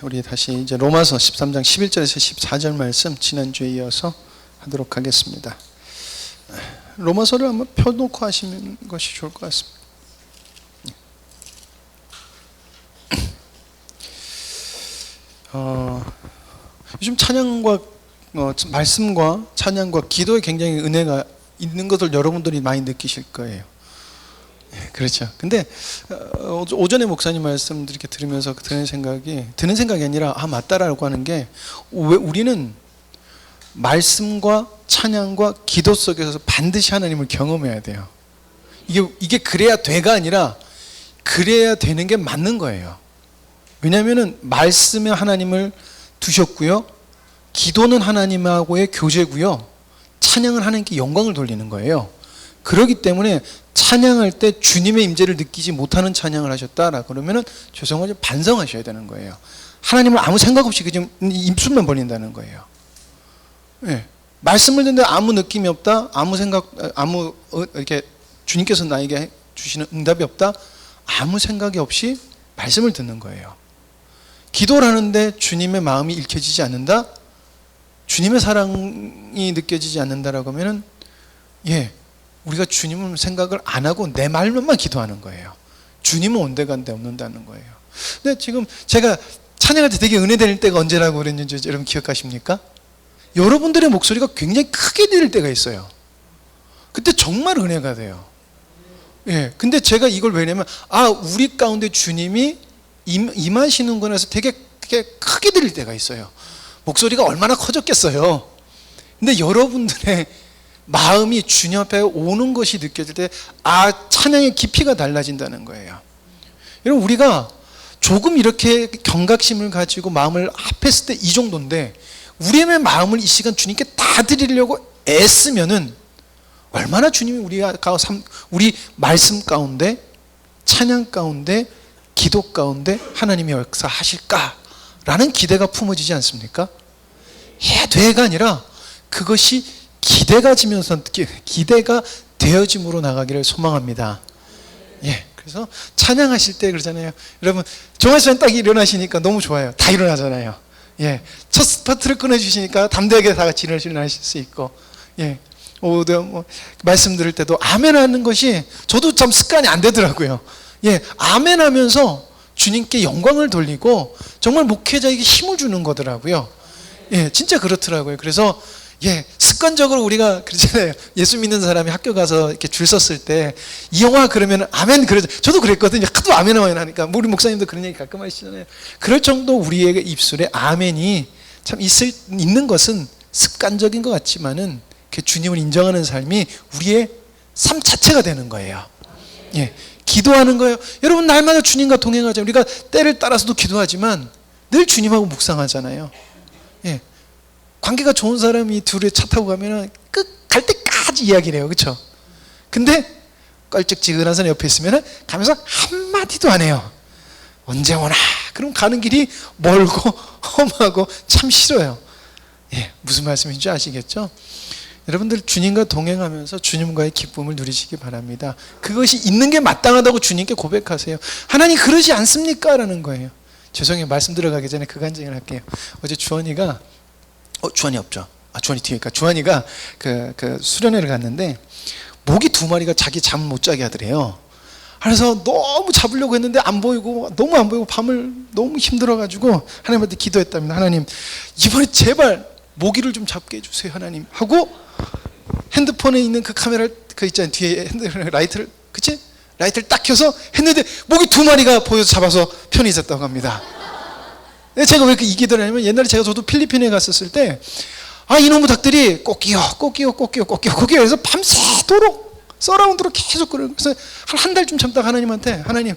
우리 다시 이제 로마서 13장 11절에서 14절 말씀 지난주에 이어서 하도록 하겠습니다. 로마서를 한번 펴놓고 하시는 것이 좋을 것 같습니다. 요즘 찬양과 말씀과 찬양과 기도에 굉장히 은혜가 있는 것을 여러분들이 많이 느끼실 거예요. 그렇죠. 근데 오전에 목사님 말씀 이렇게 들으면서 드는 생각이 아니라 맞다라고 하는 게, 왜 우리는 말씀과 찬양과 기도 속에서 반드시 하나님을 경험해야 돼요. 이게 그래야 돼가 아니라 그래야 되는 게 맞는 거예요. 왜냐하면 말씀에 하나님을 두셨고요, 기도는 하나님하고의 교제고요, 찬양을 하는 게 영광을 돌리는 거예요. 그렇기 때문에 찬양할 때 주님의 임재를 느끼지 못하는 찬양을 하셨다라 그러면은 죄송하지만 반성하셔야 되는 거예요. 하나님을 아무 생각 없이 그냥 입술만 벌린다는 거예요. 네. 말씀을 듣는데 아무 느낌이 없다, 이렇게 주님께서 나에게 주시는 응답이 없다, 아무 생각이 없이 말씀을 듣는 거예요. 기도를 하는데 주님의 마음이 읽혀지지 않는다, 주님의 사랑이 느껴지지 않는다라고 하면은 우리가 주님을 생각을 안 하고 내 말로만 기도하는 거예요. 주님은 온데간데 없는다는 거예요. 근데 지금 제가 찬양할 때 되게 은혜될 때가 언제라고 그랬는지 여러분 기억하십니까? 여러분들의 목소리가 굉장히 크게 들릴 때가 있어요. 그때 정말 은혜가 돼요. 근데 제가 이걸 왜냐면 우리 가운데 주님이 임하시는구나 해서 되게 크게 들릴 때가 있어요. 목소리가 얼마나 커졌겠어요. 근데 여러분들의 마음이 주님 앞에 오는 것이 느껴질 때 찬양의 깊이가 달라진다는 거예요. 여러분, 우리가 조금 이렇게 경각심을 가지고 마음을 합했을 때 이 정도인데, 우리의 마음을 이 시간 주님께 다 드리려고 애쓰면은 얼마나 주님이 우리 말씀 가운데, 찬양 가운데, 기도 가운데 하나님의 역사하실까라는 기대가 품어지지 않습니까? 해야 돼가 아니라 그것이 기대가 되어짐으로 나가기를 소망합니다. 그래서 찬양하실 때 그러잖아요. 여러분, 종아시간 딱 일어나시니까 너무 좋아요. 다 일어나잖아요. 첫 스타트를 끊어주시니까 담대하게 다 같이 일어나실 수 있고, 말씀 들을 때도 아멘 하는 것이 저도 참 습관이 안 되더라고요. 아멘 하면서 주님께 영광을 돌리고 정말 목회자에게 힘을 주는 거더라고요. 진짜 그렇더라고요. 그래서 습관적으로 우리가 그러잖아요. 예수 믿는 사람이 학교 가서 이렇게 줄 섰을 때 이 영화 그러면 아멘 그러죠. 저도 그랬거든요. 하도 아멘 하니까. 우리 목사님도 그런 얘기 가끔 하시잖아요. 그럴 정도 우리의 입술에 아멘이 참 있는 것은 습관적인 것 같지만은 주님을 인정하는 삶이 우리의 삶 자체가 되는 거예요. 기도하는 거예요. 여러분, 날마다 주님과 동행하자. 우리가 때를 따라서도 기도하지만 늘 주님하고 묵상하잖아요. 관계가 좋은 사람이 둘이 차 타고 가면은 갈 때까지 이야기를 해요. 그렇죠? 근데 껄쩍지근한 사람 옆에 있으면은 가면서 한마디도 안 해요. 언제 오나? 그럼 가는 길이 멀고 험하고 참 싫어요. 무슨 말씀인지 아시겠죠? 여러분들 주님과 동행하면서 주님과의 기쁨을 누리시기 바랍니다. 그것이 있는 게 마땅하다고 주님께 고백하세요. 하나님 그러지 않습니까? 라는 거예요. 죄송해요. 말씀 들어가기 전에 그 간증을 할게요. 어제 주원이가 주원이 없죠. 주원이 뒤에니까. 주원이가 그 수련회를 갔는데 모기 2마리가 자기 잠을 못 자게 하더래요. 그래서 너무 잡으려고 했는데 너무 안 보이고 밤을 너무 힘들어가지고 하나님한테 기도했답니다. 하나님, 이번에 제발 모기를 좀 잡게 해주세요, 하나님. 하고 핸드폰에 있는 그 카메라를 있잖아요. 뒤에 라이트를 딱 켜서 했는데 모기 2마리가 보여서 잡아서 편히 있었다고 합니다. 제가 왜 이 기도를 하냐면, 옛날에 저도 필리핀에 갔었을 때 이놈의 닭들이 꼬끼요 해서 밤새도록 서라운드로 계속 그래서 한 달쯤 참다가 하나님한테, 하나님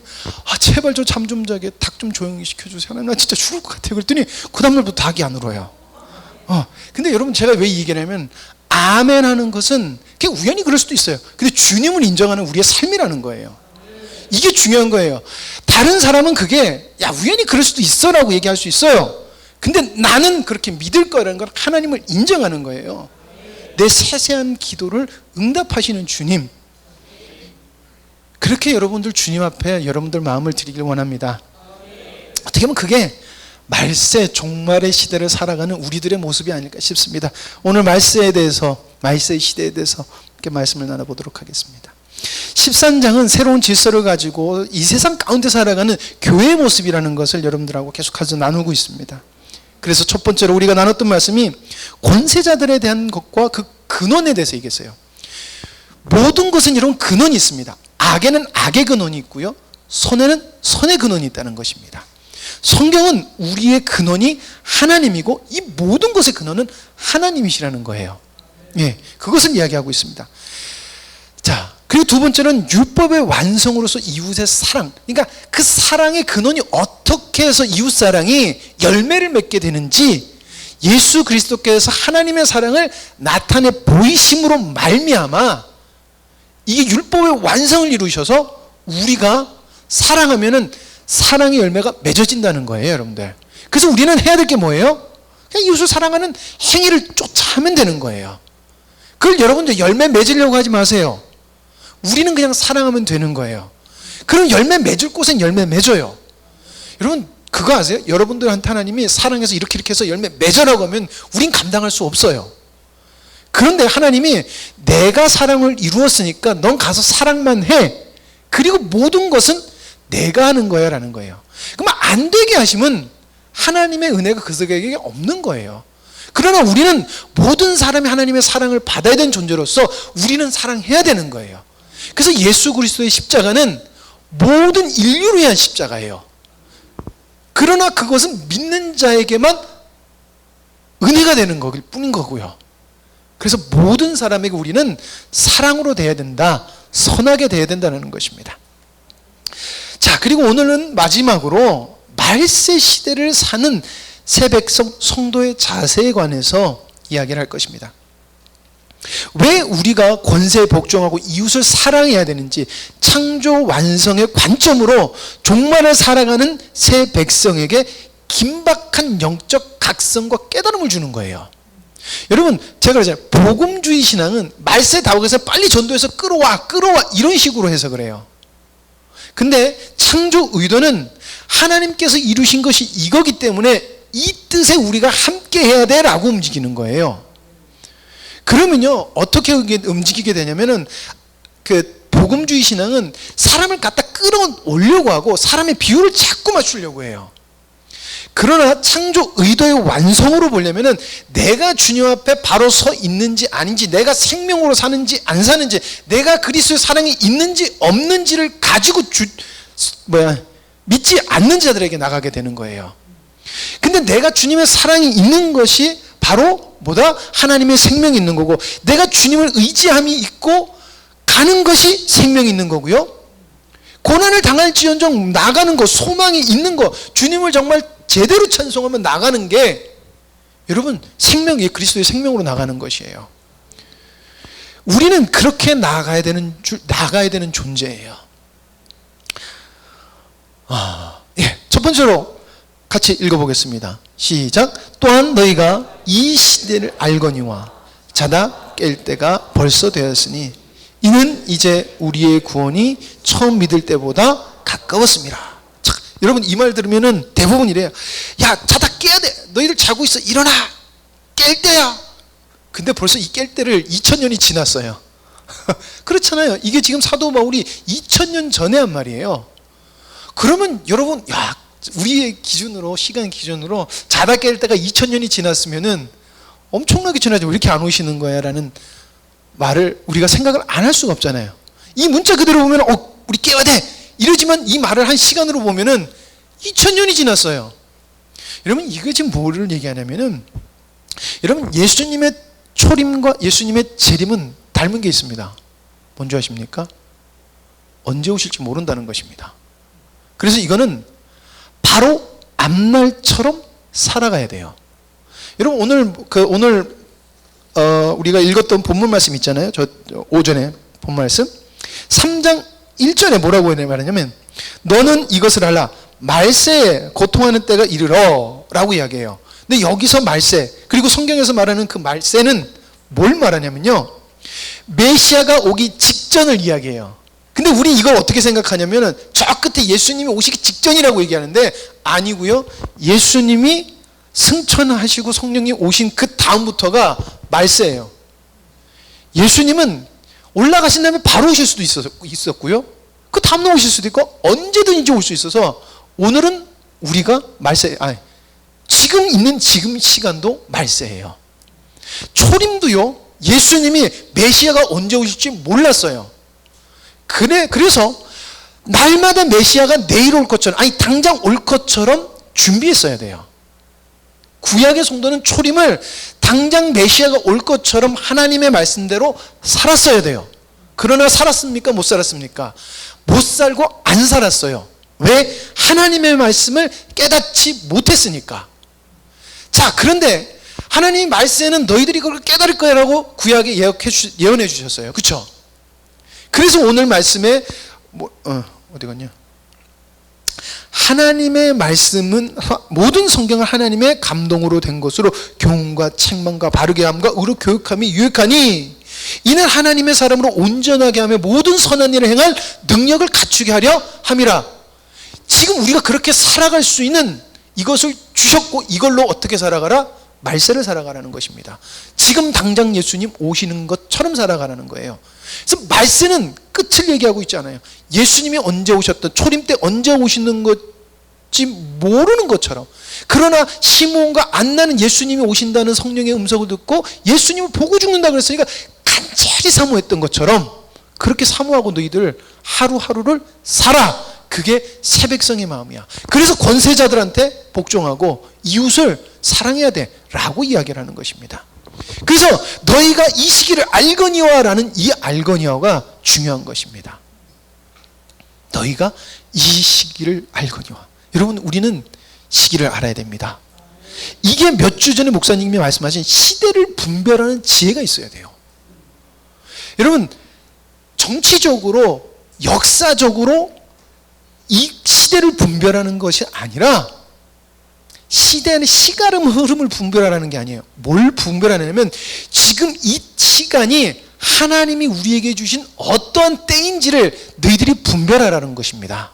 제발 저 잠 좀 자게 닭 좀 조용히 시켜주세요. 하나님, 나 진짜 죽을 것 같아요. 그랬더니 그 다음날부터 닭이 안 울어요. 근데 여러분, 제가 왜 이 얘기를 하냐면, 아멘 하는 것은 그냥 우연히 그럴 수도 있어요. 근데 주님을 인정하는 우리의 삶이라는 거예요. 이게 중요한 거예요. 다른 사람은 그게 우연히 그럴 수도 있어라고 얘기할 수 있어요. 근데 나는 그렇게 믿을 거라는 걸 하나님을 인정하는 거예요. 내 세세한 기도를 응답하시는 주님. 그렇게 여러분들 주님 앞에 여러분들 마음을 드리길 원합니다. 어떻게 보면 그게 말세 종말의 시대를 살아가는 우리들의 모습이 아닐까 싶습니다. 오늘 말세에 대해서, 말세의 시대에 대해서 이렇게 말씀을 나눠보도록 하겠습니다. 13장은 새로운 질서를 가지고 이 세상 가운데 살아가는 교회의 모습이라는 것을 여러분들하고 계속해서 나누고 있습니다. 그래서 첫 번째로 우리가 나눴던 말씀이 권세자들에 대한 것과 그 근원에 대해서 얘기했어요. 모든 것은 이런 근원이 있습니다. 악에는 악의 근원이 있고요, 선에는 선의 근원이 있다는 것입니다. 성경은 우리의 근원이 하나님이고 이 모든 것의 근원은 하나님이시라는 거예요. 예, 그것을 이야기하고 있습니다. 자, 그리고 두 번째는 율법의 완성으로서 이웃의 사랑. 그러니까 그 사랑의 근원이 어떻게 해서 이웃 사랑이 열매를 맺게 되는지, 예수 그리스도께서 하나님의 사랑을 나타내 보이심으로 말미암아 이게 율법의 완성을 이루셔서 우리가 사랑하면은 사랑의 열매가 맺어진다는 거예요, 여러분들. 그래서 우리는 해야 될 게 뭐예요? 그냥 이웃을 사랑하는 행위를 쫓아하면 되는 거예요. 그걸 여러분들 열매 맺으려고 하지 마세요. 우리는 그냥 사랑하면 되는 거예요. 그럼 열매 맺을 곳엔 열매 맺어요. 여러분 그거 아세요? 여러분들한테 하나님이 사랑해서 이렇게 해서 열매 맺으라고 하면 우린 감당할 수 없어요. 그런데 하나님이 내가 사랑을 이루었으니까 넌 가서 사랑만 해. 그리고 모든 것은 내가 하는 거야 라는 거예요. 그럼 안 되게 하시면 하나님의 은혜가 그 속에 없는 거예요. 그러나 우리는 모든 사람이 하나님의 사랑을 받아야 되는 존재로서 우리는 사랑해야 되는 거예요. 그래서 예수 그리스도의 십자가는 모든 인류를 위한 십자가예요. 그러나 그것은 믿는 자에게만 은혜가 되는 거일 뿐인 거고요. 그래서 모든 사람에게 우리는 사랑으로 대해야 된다, 선하게 대해야 된다는 것입니다. 자, 그리고 오늘은 마지막으로 말세 시대를 사는 새 백성 성도의 자세에 관해서 이야기를 할 것입니다. 왜 우리가 권세에 복종하고 이웃을 사랑해야 되는지, 창조 완성의 관점으로 종말을 살아가는 새 백성에게 긴박한 영적 각성과 깨달음을 주는 거예요. 여러분 제가 그러잖아요. 복음주의 신앙은 말세 다옥에서 빨리 전도해서 끌어와 이런 식으로 해서 그래요. 근데 창조 의도는 하나님께서 이루신 것이 이거기 때문에 이 뜻에 우리가 함께 해야 돼 라고 움직이는 거예요. 그러면요 어떻게 움직이게 되냐면은 그 복음주의 신앙은 사람을 갖다 끌어올려고 하고 사람의 비율을 자꾸 맞추려고 해요. 그러나 창조 의도의 완성으로 보려면은 내가 주님 앞에 바로 서 있는지 아닌지, 내가 생명으로 사는지 안 사는지, 내가 그리스도의 사랑이 있는지 없는지를 가지고 믿지 않는 자들에게 나가게 되는 거예요. 근데 내가 주님의 사랑이 있는 것이 바로 뭐다? 하나님의 생명이 있는 거고, 내가 주님을 의지함이 있고 가는 것이 생명이 있는 거고요. 고난을 당할지언정 나가는 것, 소망이 있는 것, 주님을 정말 제대로 찬송하면 나가는 게 여러분 생명이 그리스도의 생명으로 나가는 것이에요. 우리는 그렇게 나가야 되는 존재예요. 첫 번째로 같이 읽어보겠습니다. 시작. 또한 너희가 이 시대를 알거니와 자다 깰 때가 벌써 되었으니 이는 이제 우리의 구원이 처음 믿을 때보다 가까웠습니다. 자, 여러분 이 말 들으면은 대부분 이래요. 야, 자다 깨야 돼. 너희들 자고 있어. 일어나. 깰 때야. 근데 벌써 이 깰 때를 2000년이 지났어요. 그렇잖아요. 이게 지금 사도 바울이 2000년 전에 한 말이에요. 그러면 여러분, 야, 우리의 기준으로, 시간 기준으로 자다 깰 때가 2000년이 지났으면은 엄청나게 지나죠. 왜 이렇게 안 오시는 거야? 라는 말을 우리가 생각을 안 할 수가 없잖아요. 이 문자 그대로 보면 우리 깨워야 돼 이러지만 이 말을 한 시간으로 보면은 2000년이 지났어요. 여러분 이게 지금 뭐를 얘기하냐면은, 여러분 예수님의 초림과 예수님의 재림은 닮은 게 있습니다. 뭔지 아십니까? 언제 오실지 모른다는 것입니다. 그래서 이거는 바로 앞날처럼 살아가야 돼요. 여러분 오늘 우리가 읽었던 본문 말씀 있잖아요. 저 오전에 본 말씀 3장 1절에 뭐라고 말하냐면, 너는 이것을 알라. 말세에 고통하는 때가 이르러 라고 이야기해요. 근데 여기서 말세, 그리고 성경에서 말하는 그 말세는 뭘 말하냐면요, 메시아가 오기 직전을 이야기해요. 근데 우리 이걸 어떻게 생각하냐면은 저 끝에 예수님이 오시기 직전이라고 얘기하는데 아니고요. 예수님이 승천하시고 성령이 오신 그 다음부터가 말세예요. 예수님은 올라가신 다음에 바로 오실 수도 있었고요. 그 다음날 오실 수도 있고 언제든지 올 수 있어서 오늘은 우리가 말세, 지금 있는 지금 시간도 말세예요. 초림도요. 예수님이 메시아가 언제 오실지 몰랐어요. 그래서 날마다 메시아가 내일 올 것처럼, 당장 올 것처럼 준비했어야 돼요. 구약의 성도는 초림을 당장 메시아가 올 것처럼 하나님의 말씀대로 살았어야 돼요. 그러나 살았습니까? 못 살았습니까? 못 살고 안 살았어요. 왜? 하나님의 말씀을 깨닫지 못했으니까. 자, 그런데 하나님이 말세에는 너희들이 그걸 깨달을 거야라고 구약에 예언해 주셨어요. 그렇죠? 그래서 오늘 말씀에 어디 갔냐? 하나님의 말씀은 모든 성경을 하나님의 감동으로 된 것으로 교훈과 책망과 바르게 함과 의로 교육함이 유익하니 이는 하나님의 사람으로 온전하게 하며 모든 선한 일을 행할 능력을 갖추게 하려 함이라. 지금 우리가 그렇게 살아갈 수 있는 이것을 주셨고 이걸로 어떻게 살아가라? 말세를 살아가라는 것입니다. 지금 당장 예수님 오시는 것처럼 살아가라는 거예요. 그래서 말세는 끝을 얘기하고 있지 않아요. 예수님이 언제 오셨던, 초림 때 언제 오시는 것지 모르는 것처럼. 그러나 시므온과 안나는 예수님이 오신다는 성령의 음성을 듣고 예수님을 보고 죽는다 그랬으니까 간절히 사모했던 것처럼 그렇게 사모하고 너희들 하루하루를 살아. 그게 새 백성의 마음이야. 그래서 권세자들한테 복종하고 이웃을 사랑해야 돼 라고 이야기를 하는 것입니다. 그래서 너희가 이 시기를 알거니와 라는 이 알거니와가 중요한 것입니다. 너희가 이 시기를 알거니와. 여러분, 우리는 시기를 알아야 됩니다. 이게 몇 주 전에 목사님이 말씀하신 시대를 분별하는 지혜가 있어야 돼요. 여러분, 정치적으로 역사적으로 이 시대를 분별하는 것이 아니라 시대는 시가름 흐름을 분별하라는 게 아니에요. 뭘 분별하냐면 지금 이 시간이 하나님이 우리에게 주신 어떠한 때인지를 너희들이 분별하라는 것입니다.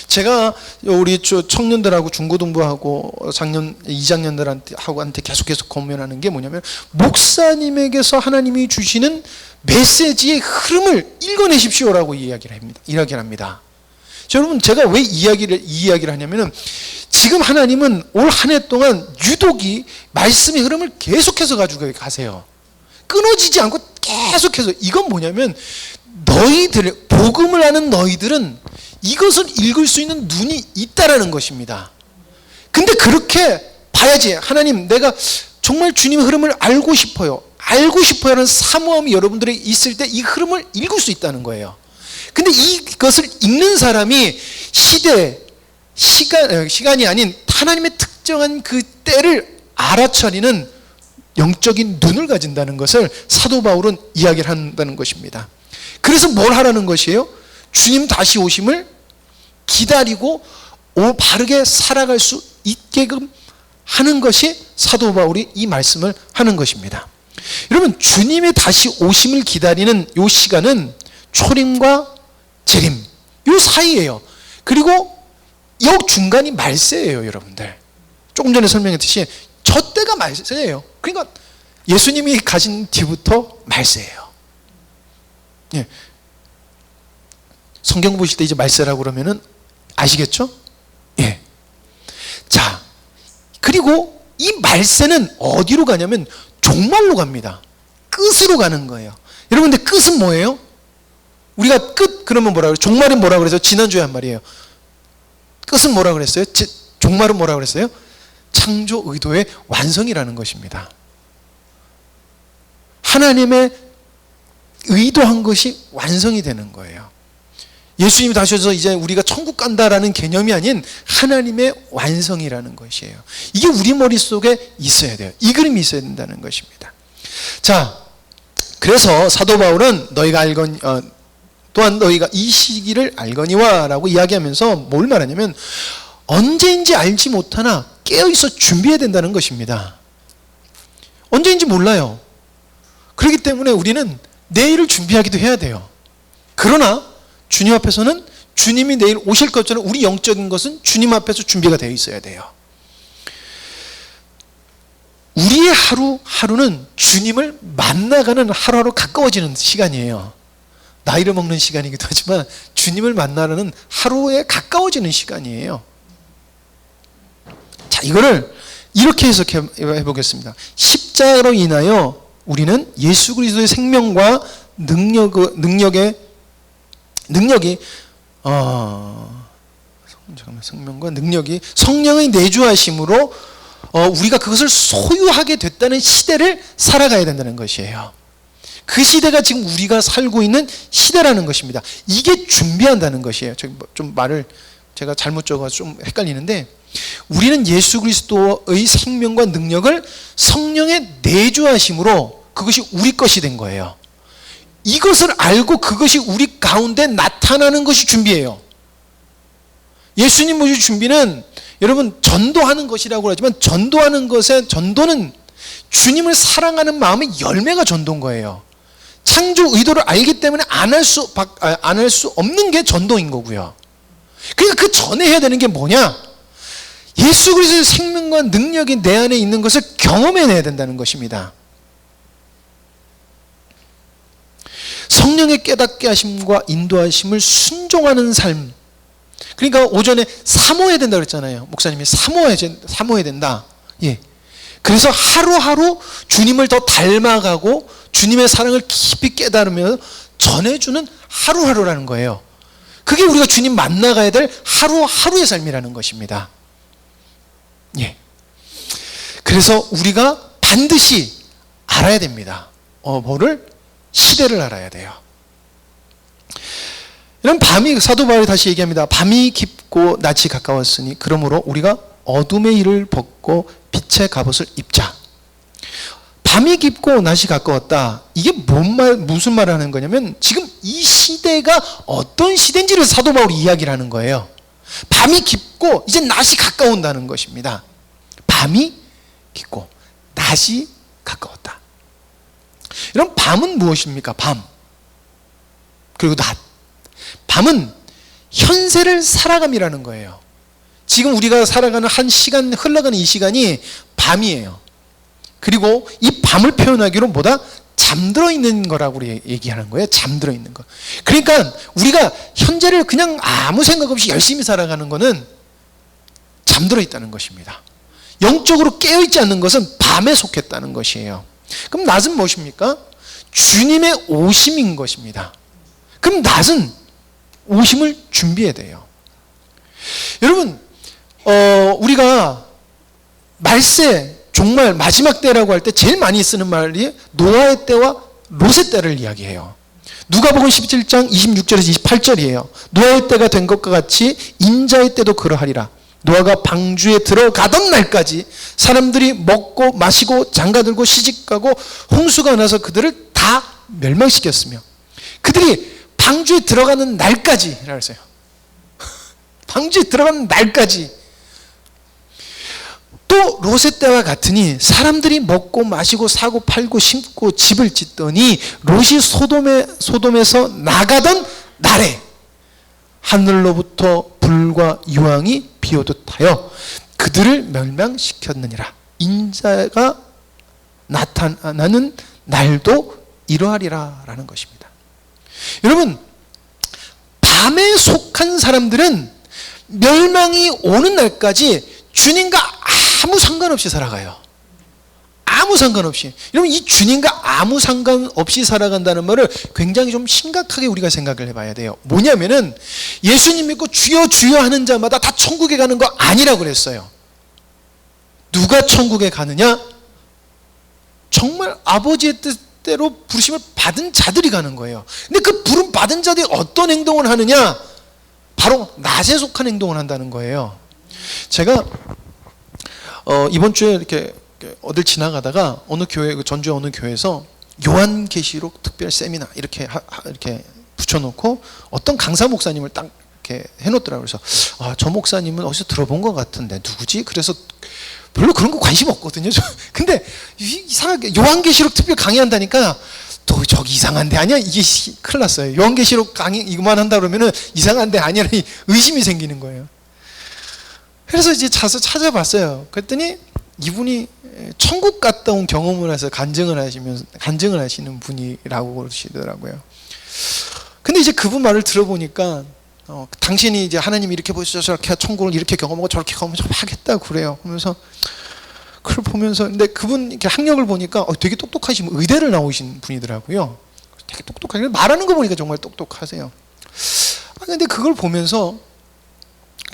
제가 우리 청년들하고 중고등부하고 2작년들한테 계속 권면하는 게 뭐냐면 목사님에게서 하나님이 주시는 메시지의 흐름을 읽어내십시오라고 이야기를 합니다. 여러분, 제가 왜 이 이야기를 하냐면은 지금 하나님은 올 한 해 동안 유독이 말씀의 흐름을 계속해서 가지고 가세요. 끊어지지 않고 계속해서. 이건 뭐냐면 너희들, 복음을 아는 너희들은 이것을 읽을 수 있는 눈이 있다라는 것입니다. 근데 그렇게 봐야지. 하나님, 내가 정말 주님의 흐름을 알고 싶어요. 알고 싶어요 하는 사모함이 여러분들에게 있을 때 이 흐름을 읽을 수 있다는 거예요. 근데 이것을 읽는 사람이 시간이 아닌 하나님의 특정한 그 때를 알아차리는 영적인 눈을 가진다는 것을 사도 바울은 이야기를 한다는 것입니다. 그래서 뭘 하라는 것이에요? 주님 다시 오심을 기다리고 바르게 살아갈 수 있게끔 하는 것이 사도 바울이 이 말씀을 하는 것입니다. 여러분, 주님의 다시 오심을 기다리는 이 시간은 초림과 재림 이 사이예요. 그리고 이 중간이 말세예요. 여러분들, 조금 전에 설명했듯이 저 때가 말세예요. 그러니까 예수님이 가신 뒤부터 말세예요. 예. 성경 보실 때 이제 말세라고 그러면은 아시겠죠? 예. 자, 그리고 이 말세는 어디로 가냐면 종말로 갑니다. 끝으로 가는 거예요. 여러분들, 끝은 뭐예요? 우리가 끝 그러면 뭐라 그래요? 종말은 뭐라 그래서 지난주에 한 말이에요. 끝은 뭐라 그랬어요? 종말은 뭐라 그랬어요? 창조 의도의 완성이라는 것입니다. 하나님의 의도한 것이 완성이 되는 거예요. 예수님이 다시 오셔서 이제 우리가 천국 간다라는 개념이 아닌 하나님의 완성이라는 것이에요. 이게 우리 머릿속에 있어야 돼요. 이 그림이 있어야 된다는 것입니다. 자, 그래서 사도 바울은 또한 너희가 이 시기를 알거니와 라고 이야기하면서 뭘 말하냐면 언제인지 알지 못하나 깨어있어 준비해야 된다는 것입니다. 언제인지 몰라요. 그렇기 때문에 우리는 내일을 준비하기도 해야 돼요. 그러나 주님 앞에서는 주님이 내일 오실 것처럼 우리 영적인 것은 주님 앞에서 준비가 되어 있어야 돼요. 우리의 하루하루는 주님을 만나가는 하루하루 가까워지는 시간이에요. 나이를 먹는 시간이기도 하지만 주님을 만나는 하루에 가까워지는 시간이에요. 자, 이거를 이렇게 해석해 보겠습니다. 십자가로 인하여 우리는 예수 그리스도의 생명과 능력이 생명과 능력이 성령의 내주하심으로 우리가 그것을 소유하게 됐다는 시대를 살아가야 된다는 것이에요. 그 시대가 지금 우리가 살고 있는 시대라는 것입니다. 이게 준비한다는 것이에요. 좀 말을 제가 잘못 적어서 좀 헷갈리는데, 우리는 예수 그리스도의 생명과 능력을 성령의 내주하심으로 그것이 우리 것이 된 거예요. 이것을 알고 그것이 우리 가운데 나타나는 것이 준비예요. 예수님 모실 준비는 여러분 전도하는 것이라고 하지만 전도는 주님을 사랑하는 마음의 열매가 전도인 거예요. 창조 의도를 알기 때문에 안 할 수 없는 게 전도인 거고요. 그러니까 그 전에 해야 되는 게 뭐냐? 예수 그리스도의 생명과 능력이 내 안에 있는 것을 경험해내야 된다는 것입니다. 성령의 깨닫게 하심과 인도하심을 순종하는 삶. 그러니까 오전에 사모해야 된다고 그랬잖아요. 목사님이 사모해야 된다. 예. 그래서 하루하루 주님을 더 닮아가고 주님의 사랑을 깊이 깨달으며 전해주는 하루하루라는 거예요. 그게 우리가 주님 만나가야 될 하루하루의 삶이라는 것입니다. 예. 그래서 우리가 반드시 알아야 됩니다. 뭐를? 시대를 알아야 돼요. 이런 밤이, 사도 바울이 다시 얘기합니다. 밤이 깊고 낮이 가까웠으니 그러므로 우리가 어둠의 일을 벗고 빛의 갑옷을 입자. 밤이 깊고 낮이 가까웠다. 이게 무슨 말을 하는 거냐면 지금 이 시대가 어떤 시대인지를 사도 바울이 이야기를 하는 거예요. 밤이 깊고 이제 낮이 가까운다는 것입니다. 밤이 깊고 낮이 가까웠다. 이런 밤은 무엇입니까? 밤. 그리고 낮. 밤은 현세를 살아감이라는 거예요. 지금 우리가 살아가는 한 시간, 흘러가는 이 시간이 밤이에요. 그리고 이 밤을 표현하기로 뭐다? 잠들어 있는 거라고 얘기하는 거예요. 잠들어 있는 거. 그러니까 우리가 현재를 그냥 아무 생각 없이 열심히 살아가는 거는 잠들어 있다는 것입니다. 영적으로 깨어있지 않는 것은 밤에 속했다는 것이에요. 그럼 낮은 무엇입니까? 주님의 오심인 것입니다. 그럼 낮은 오심을 준비해야 돼요. 여러분, 우리가 말세, 종말, 마지막 때라고 할 때 제일 많이 쓰는 말이 노아의 때와 롯의 때를 이야기해요. 누가복음 17장 26절에서 28절이에요. 노아의 때가 된 것과 같이 인자의 때도 그러하리라. 노아가 방주에 들어가던 날까지 사람들이 먹고 마시고 장가들고 시집가고 홍수가 나서 그들을 다 멸망시켰으며, 그들이 방주에 들어가는 날까지 라고 했어요. 방주에 들어가는 날까지. 또 롯의 때와 같으니 사람들이 먹고 마시고 사고 팔고 심고 집을 짓더니 롯이 소돔에서 나가던 날에 하늘로부터 불과 유황이 비오듯 하여 그들을 멸망시켰느니라. 인자가 나타나는 날도 이러하리라 라는 것입니다. 여러분, 밤에 속한 사람들은 멸망이 오는 날까지 주님과 아무 상관없이 살아가요. 아무 상관없이. 여러분, 이 주님과 아무 상관없이 살아간다는 말을 굉장히 좀 심각하게 우리가 생각을 해봐야 돼요. 뭐냐면은 예수님 믿고 주여 주여 하는 자마다 다 천국에 가는 거 아니라고 그랬어요. 누가 천국에 가느냐? 정말 아버지의 뜻대로 부르심을 받은 자들이 가는 거예요. 근데 그 부름 받은 자들이 어떤 행동을 하느냐? 바로 낮에 속한 행동을 한다는 거예요. 제가 이번 주에 이렇게 어딜 지나가다가 어느 교회, 전주의 어느 교회에서 요한계시록 특별 세미나 이렇게 붙여놓고 어떤 강사 목사님을 딱 이렇게 해놓더라고요. 그래서 저 목사님은 어디서 들어본 것 같은데 누구지? 그래서 별로 그런 거 관심 없거든요. 근데 이상하게 요한계시록 특별 강의한다니까 또 저기 이상한데 아니야? 이게 큰일 났어요. 요한계시록 강의 이거만 한다 그러면은 이상한데 아니야? 의심이 생기는 거예요. 그래서 이제 가서 찾아봤어요. 그랬더니 이분이 천국 갔다 온 경험을 해서 간증을 하시는 분이라고 그러시더라고요. 근데 이제 그분 말을 들어보니까 당신이 이제 하나님이 이렇게 보셔서 저렇게 천국을 이렇게 경험하고 저렇게 경험하고 하겠다고 그래요. 그러면서 그걸 보면서 근데 그분 이렇게 학력을 보니까 되게 똑똑하신 의대를 나오신 분이더라고요. 되게 똑똑하게 말하는 거 보니까 정말 똑똑하세요. 근데 그걸 보면서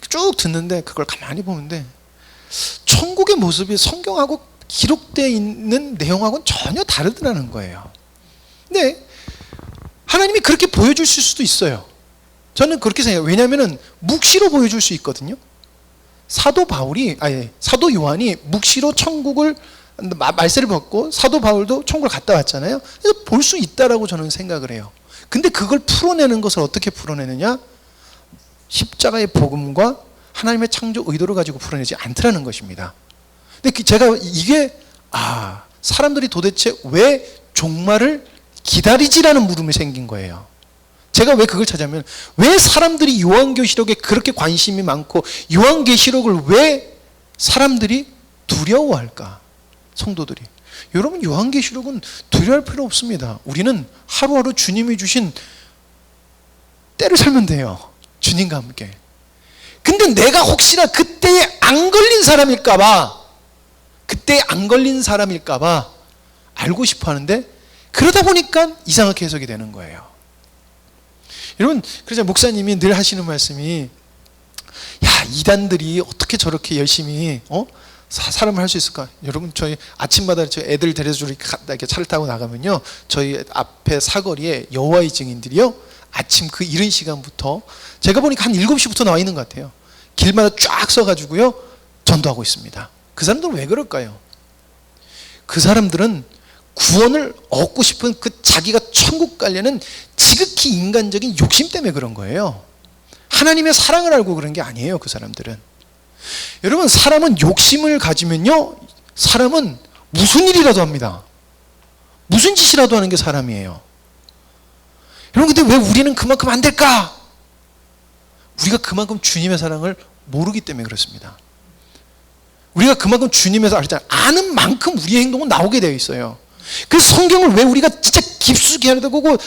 쭉 듣는데 그걸 가만히 보는데 천국의 모습이 성경하고 기록되어 있는 내용하고는 전혀 다르더라는 거예요. 근데 하나님이 그렇게 보여주실 수도 있어요. 저는 그렇게 생각해요. 왜냐하면 묵시로 보여줄 수 있거든요. 사도 요한이 묵시로 천국을 말세를 벗고 사도 바울도 천국을 갔다 왔잖아요. 그래서 볼 수 있다라고 저는 생각을 해요. 근데 그걸 풀어내는 것을 어떻게 풀어내느냐? 십자가의 복음과 하나님의 창조 의도를 가지고 풀어내지 않더라는 것입니다. 근데 제가 이게 사람들이 도대체 왜 종말을 기다리지라는 물음이 생긴 거예요. 제가 왜 그걸 찾아면 왜 사람들이 요한계시록에 그렇게 관심이 많고 요한계시록을 왜 사람들이 두려워할까? 성도들이. 여러분 요한계시록은 두려워할 필요 없습니다. 우리는 하루하루 주님이 주신 때를 살면 돼요. 주님과 함께. 근데 내가 혹시나 그때에 안 걸린 사람일까봐 알고 싶어 하는데 그러다 보니까 이상하게 해석이 되는 거예요. 여러분, 그래서 목사님이 늘 하시는 말씀이 이단들이 어떻게 저렇게 열심히 사람을 할 수 있을까? 여러분, 저희 아침마다 저희 애들 데려주러 이렇게 차를 타고 나가면요, 저희 앞에 사거리에 여호와의 증인들이요, 아침 그 이른 시간부터 제가 보니까 한 7시부터 나와 있는 것 같아요. 길마다 쫙 서가지고요 전도하고 있습니다. 그 사람들은 왜 그럴까요? 그 사람들은 구원을 얻고 싶은 그 자기가 천국 가려는 지극히 인간적인 욕심 때문에 그런 거예요. 하나님의 사랑을 알고 그런 게 아니에요. 그 사람들은. 여러분, 사람은 욕심을 가지면요, 사람은 무슨 일이라도 합니다. 무슨 짓이라도 하는 게 사람이에요. 여러분, 근데 왜 우리는 그만큼 안 될까? 우리가 그만큼 주님의 사랑을 모르기 때문에 그렇습니다. 우리가 그만큼 주님의 사랑을 아는 만큼 우리의 행동은 나오게 되어 있어요. 그래서 성경을 왜 우리가 진짜 깊숙이 알아야 되고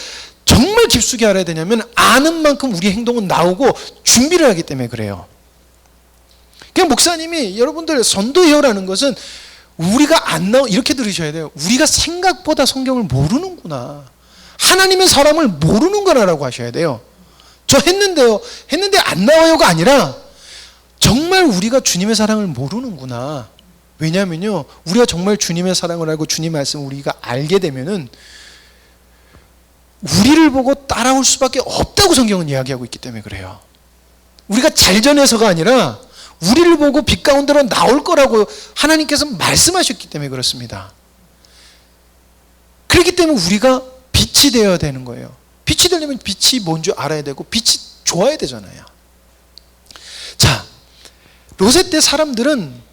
정말 깊숙이 알아야 되냐면 아는 만큼 우리의 행동은 나오고 준비를 하기 때문에 그래요. 그냥 목사님이 여러분들 선도해요라는 것은 우리가 이렇게 들으셔야 돼요. 우리가 생각보다 성경을 모르는구나. 하나님의 사람을 모르는구나라고 하셔야 돼요. 저 했는데 안 나와요가 아니라 정말 우리가 주님의 사랑을 모르는구나. 왜냐하면요, 우리가 정말 주님의 사랑을 알고 주님 말씀을 우리가 알게 되면은 우리를 보고 따라올 수밖에 없다고 성경은 이야기하고 있기 때문에 그래요. 우리가 잘 전해서가 아니라 우리를 보고 빛 가운데로 나올 거라고 하나님께서 말씀하셨기 때문에 그렇습니다. 그렇기 때문에 우리가 빛이 되어야 되는 거예요. 빛이 되려면 빛이 뭔지 알아야 되고 빛이 좋아야 되잖아요. 자, 로세 때 사람들은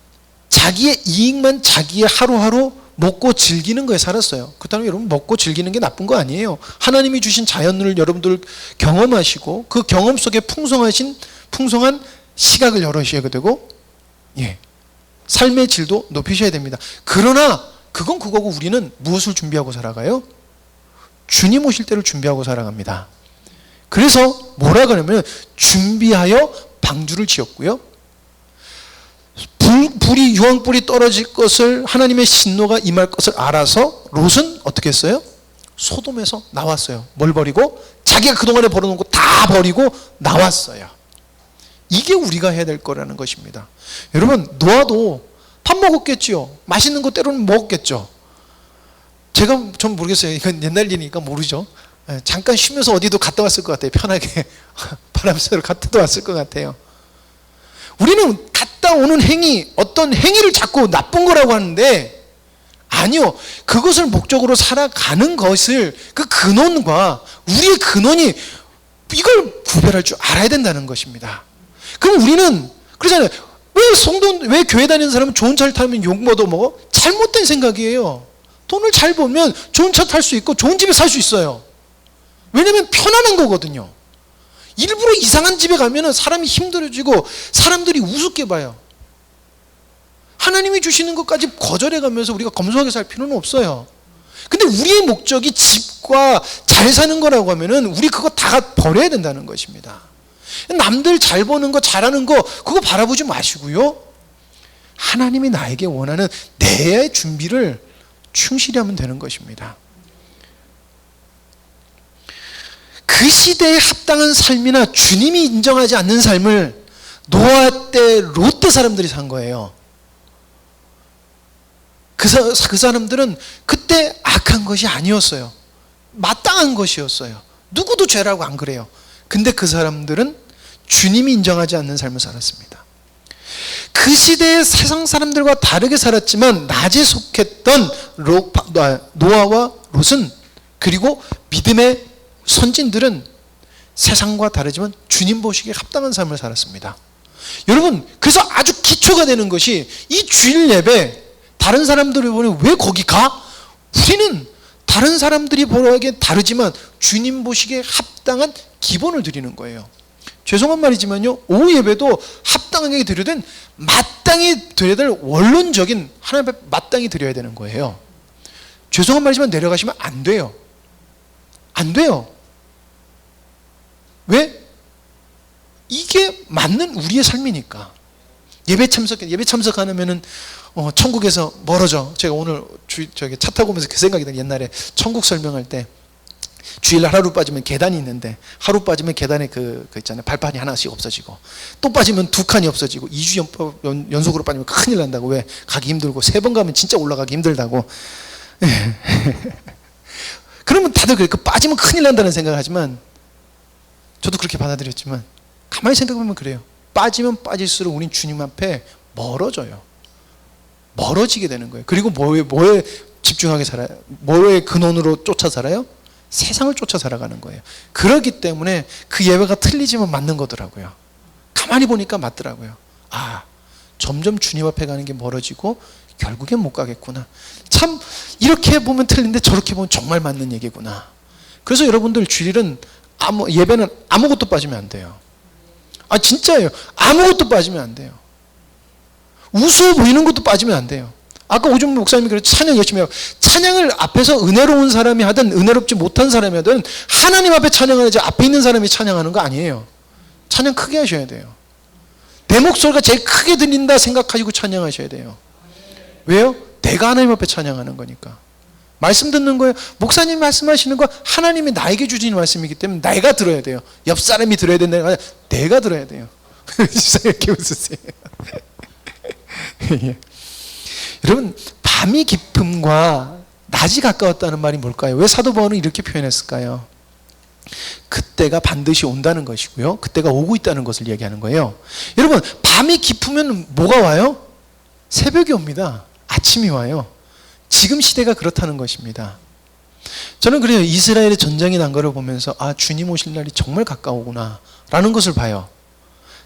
자기의 이익만 자기의 하루하루 먹고 즐기는 거에 살았어요. 그렇다면 여러분, 먹고 즐기는 게 나쁜 거 아니에요. 하나님이 주신 자연을 여러분들 경험하시고 그 경험 속에 풍성한 시각을 열으셔야 되고, 삶의 질도 높이셔야 됩니다. 그러나 그건 그거고 우리는 무엇을 준비하고 살아가요? 주님 오실 때를 준비하고 살아갑니다. 그래서 뭐라 그러면 준비하여 방주를 지었고요, 불이 유황불이 떨어질 것을, 하나님의 진노가 임할 것을 알아서 롯은 어떻게 했어요? 소돔에서 나왔어요. 뭘 버리고? 자기가 그동안에 벌어놓은 거 다 버리고 나왔어요. 이게 우리가 해야 될 거라는 것입니다. 여러분, 노아도 밥 먹었겠지요. 맛있는 거 때로는 먹었겠죠. 전 모르겠어요. 이건 옛날 일이니까 모르죠. 잠깐 쉬면서 어디도 갔다 왔을 것 같아요. 편하게 바람 쐬러 갔다 왔을 것 같아요. 우리는 갔다 오는 행위, 어떤 행위를 자꾸 나쁜 거라고 하는데 아니요. 그것을 목적으로 살아가는 것을, 그 근원과 우리의 근원이 이걸 구별할 줄 알아야 된다는 것입니다. 그럼 우리는 그러잖아요. 왜 교회 다니는 사람은 좋은 차를 타면 욕 얻어먹어? 잘못된 생각이에요. 돈을 잘 벌면 좋은 차 탈 수 있고 좋은 집에 살 수 있어요. 왜냐면 편안한 거거든요. 일부러 이상한 집에 가면 사람이 힘들어지고 사람들이 우습게 봐요. 하나님이 주시는 것까지 거절해 가면서 우리가 검소하게 살 필요는 없어요. 근데 우리의 목적이 집과 잘 사는 거라고 하면은 우리 그거 다 버려야 된다는 것입니다. 남들 잘 버는 거 잘하는 거 그거 바라보지 마시고요. 하나님이 나에게 원하는 내 준비를 충실히 하면 되는 것입니다. 그 시대에 합당한 삶이나 주님이 인정하지 않는 삶을 노아 때 롯데 사람들이 산 거예요. 그 사람들은 그때 악한 것이 아니었어요. 마땅한 것이었어요. 누구도 죄라고 안 그래요. 근데 그 사람들은 주님이 인정하지 않는 삶을 살았습니다. 그 시대의 세상 사람들과 다르게 살았지만 낮에 속했던 노아와 롯은 그리고 믿음의 선진들은 세상과 다르지만 주님 보시기에 합당한 삶을 살았습니다. 여러분, 그래서 아주 기초가 되는 것이 이 주일 예배, 다른 사람들이 보니 왜 거기 가? 우리는 다른 사람들이 보기에 다르지만 주님 보시기에 합당한 기본을 드리는 거예요. 죄송한 말이지만요, 오후 예배도 합당하게 드려야 된, 마땅히 드려야 될 원론적인 하나님 앞에 마땅히 드려야 되는 거예요. 죄송한 말이지만 내려가시면 안 돼요. 안 돼요. 왜? 이게 맞는 우리의 삶이니까. 예배 참석 안 하면은 천국에서 멀어져. 제가 오늘 저기 차 타고 오면서 그 생각이 나요. 옛날에 천국 설명할 때 주일날 하루 빠지면 계단이 있는데 하루 빠지면 계단에 그 있잖아요. 발판이 하나씩 없어지고 또 빠지면 두 칸이 없어지고 2주 연속으로 빠지면 큰일 난다고. 왜? 가기 힘들고 3번 가면 진짜 올라가기 힘들다고. 그러면 다들 그래. 빠지면 큰일 난다는 생각을 하지만 저도 그렇게 받아들였지만 가만히 생각해보면 그래요. 빠지면 빠질수록 우린 주님 앞에 멀어져요. 멀어지게 되는 거예요. 그리고 뭐에 집중하게 살아요? 뭐에 근원으로 쫓아 살아요? 세상을 쫓아 살아가는 거예요. 그렇기 때문에 그 예배가 틀리지만 맞는 거더라고요. 가만히 보니까 맞더라고요. 아, 점점 주님 앞에 가는 게 멀어지고 결국엔 못 가겠구나. 참 이렇게 보면 틀린데 저렇게 보면 정말 맞는 얘기구나. 그래서 여러분들 주일은 예배는 아무것도 빠지면 안 돼요. 아, 진짜예요. 아무것도 빠지면 안 돼요. 우스워 보이는 것도 빠지면 안 돼요. 아까 오준 목사님이 그랬죠. 찬양 열심히 하고. 찬양을 앞에서 은혜로운 사람이 하든 은혜롭지 못한 사람이 하든 하나님 앞에 찬양하지 앞에 있는 사람이 찬양하는 거 아니에요. 찬양 크게 하셔야 돼요. 내 목소리가 제일 크게 들린다 생각하시고 찬양하셔야 돼요. 왜요? 내가 하나님 앞에 찬양하는 거니까. 말씀 듣는 거예요. 목사님이 말씀하시는 거 하나님이 나에게 주신 말씀이기 때문에 내가 들어야 돼요. 옆 사람이 들어야 된다는 거 아니라 내가 들어야 돼요. 진짜 이렇게 웃으세요. 여러분, 밤이 깊음과 낮이 가까웠다는 말이 뭘까요? 왜 사도 바울은 이렇게 표현했을까요? 그때가 반드시 온다는 것이고요. 그때가 오고 있다는 것을 얘기하는 거예요. 여러분, 밤이 깊으면 뭐가 와요? 새벽이 옵니다. 아침이 와요. 지금 시대가 그렇다는 것입니다. 저는 그래요. 이스라엘의 전쟁이 난 거를 보면서 아, 주님 오실 날이 정말 가까우구나 라는 것을 봐요.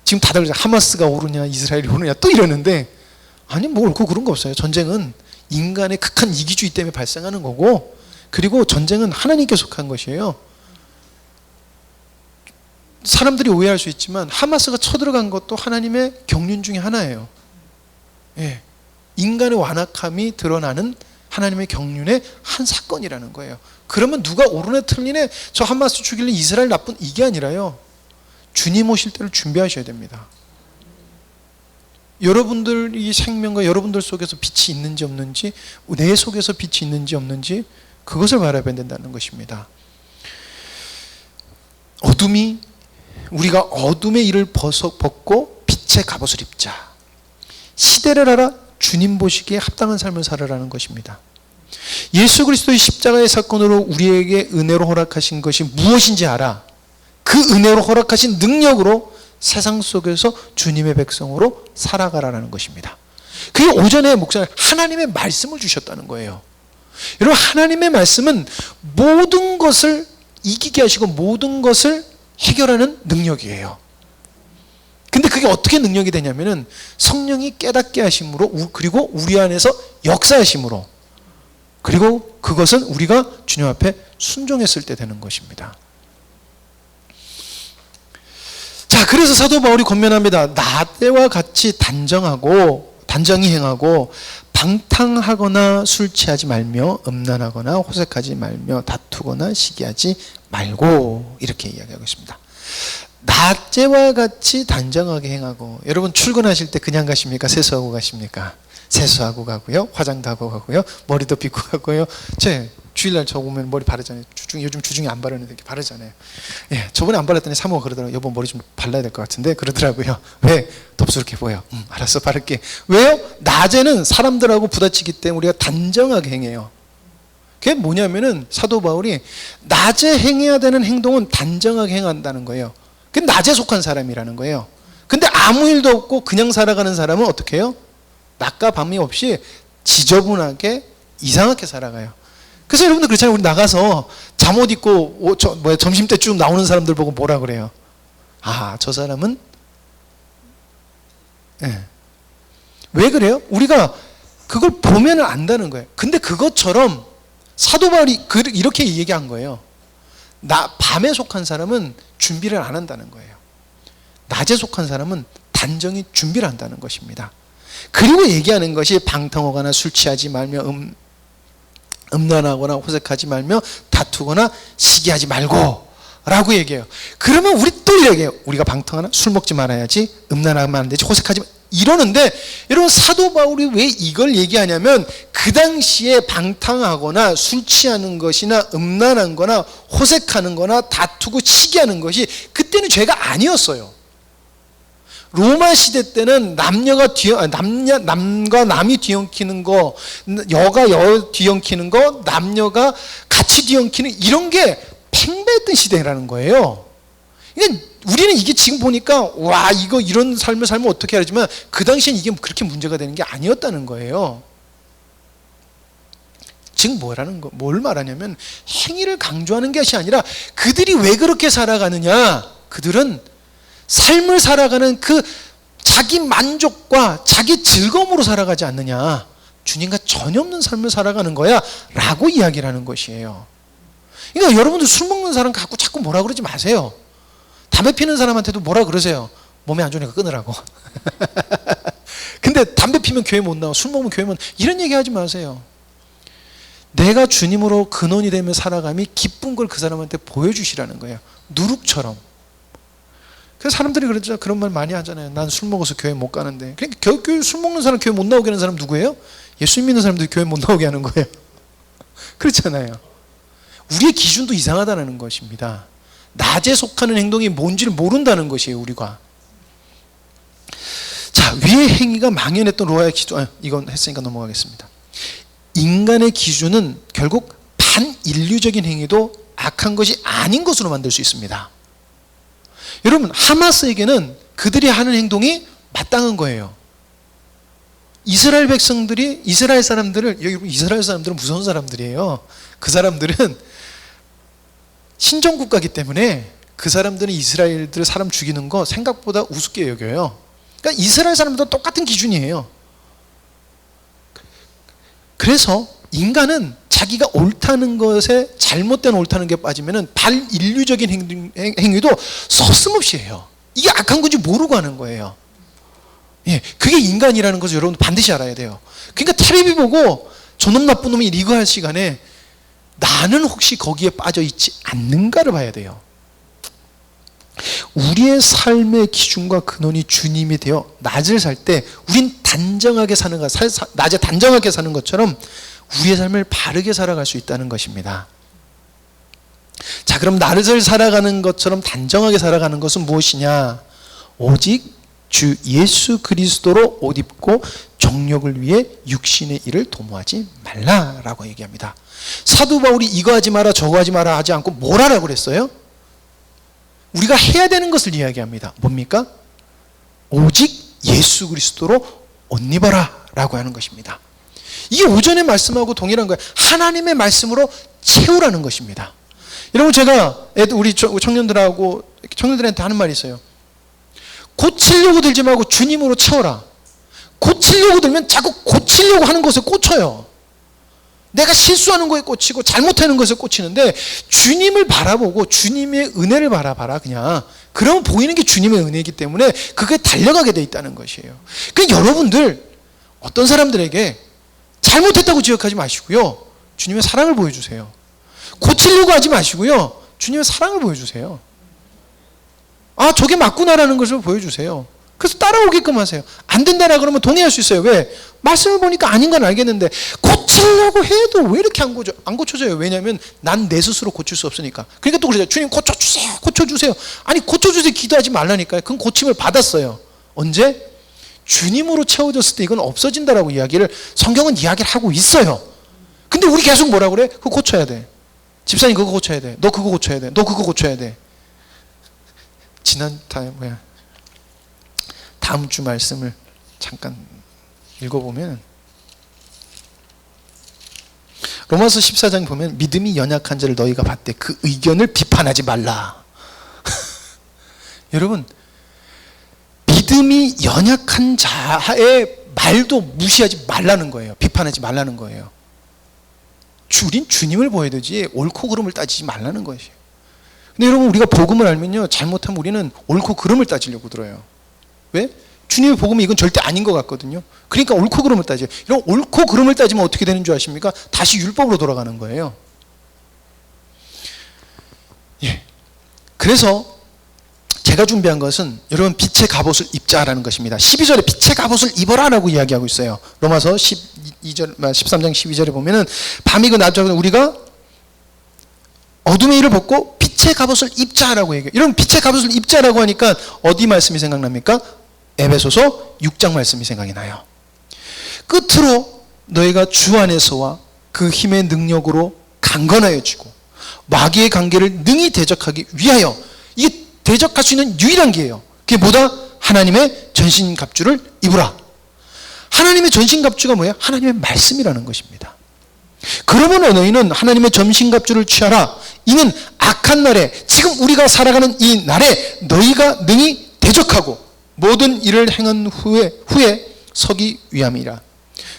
지금 다들 하마스가 오르냐 이스라엘이 오르냐 또 이러는데 아니 뭐 옳고 그런 거 없어요. 전쟁은 인간의 극한 이기주의 때문에 발생하는 거고 그리고 전쟁은 하나님께 속한 것이에요. 사람들이 오해할 수 있지만 하마스가 쳐들어간 것도 하나님의 경륜 중에 하나예요. 예. 인간의 완악함이 드러나는 하나님의 경륜의 한 사건이라는 거예요. 그러면 누가 옳으네 틀리네 저 하마스 죽일래 이스라엘 나쁜 이게 아니라요. 주님 오실 때를 준비하셔야 됩니다. 여러분들이 생명과 여러분들 속에서 빛이 있는지 없는지 내 속에서 빛이 있는지 없는지 그것을 바라봐야 된다는 것입니다. 우리가 어둠의 일을 벗고 빛의 갑옷을 입자. 시대를 알아 주님 보시기에 합당한 삶을 살아라는 것입니다. 예수 그리스도의 십자가의 사건으로 우리에게 은혜로 허락하신 것이 무엇인지 알아. 그 은혜로 허락하신 능력으로 세상 속에서 주님의 백성으로 살아가라는 것입니다. 그게 오전에 목사님 하나님의 말씀을 주셨다는 거예요. 여러분, 하나님의 말씀은 모든 것을 이기게 하시고 모든 것을 해결하는 능력이에요. 근데 그게 어떻게 능력이 되냐면은 성령이 깨닫게 하심으로 그리고 우리 안에서 역사하심으로 그리고 그것은 우리가 주님 앞에 순종했을 때 되는 것입니다. 자, 그래서 사도 바울이 권면합니다. 나대와 같이 단정히 행하고 방탕하거나 술 취하지 말며 음란하거나 호색하지 말며 다투거나 시기하지 말고, 이렇게 이야기하고 있습니다. 낮에와 같이 단정하게 행하고, 여러분 출근하실 때 그냥 가십니까? 세수하고 가십니까? 세수하고 가고요, 화장도 하고 가고요, 머리도 빗고 가고요. 주일날 저 오면 머리 바르잖아요. 요즘 주중에 안 바르는데 이렇게 바르잖아요. 예, 저번에 안 발랐더니 사모가 그러더라고요. 여보, 머리 좀 발라야 될 것 같은데, 그러더라고요. 왜? 덥수룩해 보여. 알았어, 바를게. 왜요? 낮에는 사람들하고 부딪히기 때문에 우리가 단정하게 행해요. 그게 뭐냐면은 사도 바울이 낮에 행해야 되는 행동은 단정하게 행한다는 거예요. 그게 낮에 속한 사람이라는 거예요. 근데 아무 일도 없고 그냥 살아가는 사람은 어떻게 해요? 낮과 밤이 없이 지저분하게 이상하게 살아가요. 그래서 여러분들 그렇잖아요. 우리 나가서 잠옷 입고 점심 때 쭉 나오는 사람들 보고 뭐라 그래요? 아, 저 사람은 왜 그래요? 우리가 그걸 보면 안다는 거예요. 근데 그것처럼 사도 바울이 이렇게 얘기한 거예요. 밤에 속한 사람은 준비를 안 한다는 거예요. 낮에 속한 사람은 단정히 준비를 한다는 것입니다. 그리고 얘기하는 것이 방탕하거나 술 취하지 말며 음란하거나 호색하지 말며 다투거나 시기하지 말고 라고 얘기해요. 그러면 우리 또 얘기해요. 우리가 방탕하나 술 먹지 말아야지, 음란하면 안 되지, 호색하지 말 이러는데, 여러분 사도 바울이 왜 이걸 얘기하냐면 그 당시에 방탕하거나 술 취하는 것이나 음란한 거나 호색하는 거나 다투고 시기하는 것이 그때는 죄가 아니었어요. 로마 시대 때는 남과 남이 뒤엉키는 거, 여가 여 뒤엉키는 거, 남녀가 같이 뒤엉키는 이런 게 팽배했던 시대라는 거예요. 그러니까 우리는 이게 지금 보니까 와, 이런 삶을 살면 어떻게 하지만 그 당시엔 이게 그렇게 문제가 되는 게 아니었다는 거예요. 지금 뭘 말하냐면 행위를 강조하는 것이 아니라 그들이 왜 그렇게 살아가느냐, 그들은 삶을 살아가는 그 자기 만족과 자기 즐거움으로 살아가지 않느냐, 주님과 전혀 없는 삶을 살아가는 거야 라고 이야기를 하는 것이에요. 그러니까 여러분들 술 먹는 사람 갖고 자꾸 뭐라 그러지 마세요. 담배 피는 사람한테도 뭐라 그러세요. 몸에 안 좋으니까 끊으라고. 근데 담배 피면 교회 못 나와, 술 먹으면 교회 못 나와, 이런 얘기 하지 마세요. 내가 주님으로 근원이 되며 살아감이 기쁜 걸 그 사람한테 보여주시라는 거예요. 누룩처럼. 그래서 사람들이 그런 말 많이 하잖아요. 난 술 먹어서 교회 못 가는데. 그러니까 술 먹는 사람 교회 못 나오게 하는 사람 누구예요? 예수 믿는 사람들이 교회 못 나오게 하는 거예요. 그렇잖아요. 우리의 기준도 이상하다는 것입니다. 낮에 속하는 행동이 뭔지를 모른다는 것이에요, 우리가. 자, 위의 행위가 망연했던 노아의 기준, 이건 했으니까 넘어가겠습니다. 인간의 기준은 결국 반인류적인 행위도 악한 것이 아닌 것으로 만들 수 있습니다. 여러분, 하마스에게는 그들이 하는 행동이 마땅한 거예요. 이스라엘 사람들은 무서운 사람들이에요. 그 사람들은 신정국가이기 때문에 그 사람들은 이스라엘들 사람 죽이는 거 생각보다 우습게 여겨요. 그러니까 이스라엘 사람들도 똑같은 기준이에요. 그래서 인간은 자기가 옳다는 것에 잘못된 옳다는 게 빠지면은 반인류적인 행위도 서슴없이 해요. 이게 악한 건지 모르고 하는 거예요. 예, 그게 인간이라는 것을 여러분 반드시 알아야 돼요. 그러니까 텔레비 보고 저놈 나쁜 놈이 이거 할 시간에 나는 혹시 거기에 빠져 있지 않는가를 봐야 돼요. 우리의 삶의 기준과 근원이 주님이 되어 낮을 살 때 우린 단정하게 사는 것, 낮에 단정하게 사는 것처럼 우리의 삶을 바르게 살아갈 수 있다는 것입니다. 자, 그럼 낮을 살아가는 것처럼 단정하게 살아가는 것은 무엇이냐? 오직 주 예수 그리스도로 옷 입고 정욕을 위해 육신의 일을 도모하지 말라라고 얘기합니다. 사도 바울이 이거 하지 마라 저거 하지 마라 하지 않고 뭘 하라고 그랬어요? 우리가 해야 되는 것을 이야기합니다. 뭡니까? 오직 예수 그리스도로 옷 입어라 라고 하는 것입니다. 이게 오전에 말씀하고 동일한 거예요. 하나님의 말씀으로 채우라는 것입니다. 여러분, 제가 우리 청년들한테 하는 말이 있어요. 고치려고 들지 말고 주님으로 채워라. 고치려고 들면 자꾸 고치려고 하는 것에 꽂혀요. 내가 실수하는 거에 꽂히고 잘못하는 것에 꽂히는데 주님을 바라보고 주님의 은혜를 바라봐라 그냥. 그러면 보이는 게 주님의 은혜이기 때문에 그게 달려가게 돼 있다는 것이에요. 그러니까 여러분들 어떤 사람들에게 잘못했다고 지적하지 마시고요. 주님의 사랑을 보여주세요. 고치려고 하지 마시고요. 주님의 사랑을 보여주세요. 아, 저게 맞구나라는 것을 보여주세요. 그래서 따라오게끔 하세요. 안 된다라 그러면 동의할 수 있어요. 왜? 말씀을 보니까 아닌 건 알겠는데 고치려고 해도 왜 이렇게 안 고쳐져요? 왜냐하면 난 내 스스로 고칠 수 없으니까. 그러니까 또 그러죠. 주님 고쳐주세요. 고쳐주세요. 아니 고쳐주세요 기도하지 말라니까요. 그건 고침을 받았어요. 언제? 주님으로 채워졌을 때 이건 없어진다라고 이야기를 성경은 이야기를 하고 있어요. 근데 우리 계속 뭐라 그래? 그거 고쳐야 돼. 집사님 그거 고쳐야 돼. 너 그거 고쳐야 돼. 너 그거 고쳐야 돼. 다음 주 말씀을 잠깐 읽어보면 로마서 14장 보면 믿음이 연약한 자를 너희가 봤대 그 의견을 비판하지 말라. 여러분 믿음이 연약한 자의 말도 무시하지 말라는 거예요. 비판하지 말라는 거예요. 우린 주님을 보여야 되지 옳고 그름을 따지지 말라는 것이에요. 근데 여러분 우리가 복음을 알면요 잘못하면 우리는 옳고 그름을 따지려고 들어요. 왜? 주님의 복음이 이건 절대 아닌 것 같거든요. 그러니까 옳고 그름을 따져요. 이런 옳고 그름을 따지면 어떻게 되는 줄 아십니까? 다시 율법으로 돌아가는 거예요. 예. 그래서 제가 준비한 것은 여러분 빛의 갑옷을 입자라는 것입니다. 12절에 빛의 갑옷을 입어라라고 이야기하고 있어요. 로마서 13장 12절에 보면은 밤이고 낮이고 우리가 어둠의 일을 벗고 빛의 갑옷을 입자라고 얘기해요. 여러분 빛의 갑옷을 입자라고 하니까 어디 말씀이 생각납니까? 에베소서 6장 말씀이 생각이 나요. 끝으로 너희가 주 안에서와 그 힘의 능력으로 강건하여지고 마귀의 관계를 능히 대적하기 위하여 이게 대적할 수 있는 유일한 기회예요. 그게 뭐다? 하나님의 전신갑주를 입으라. 하나님의 전신갑주가 뭐예요? 하나님의 말씀이라는 것입니다. 그러면 너희는 하나님의 전신갑주를 취하라. 이는 악한 날에 지금 우리가 살아가는 이 날에 너희가 능히 대적하고 모든 일을 행한 후에 서기 위함이라.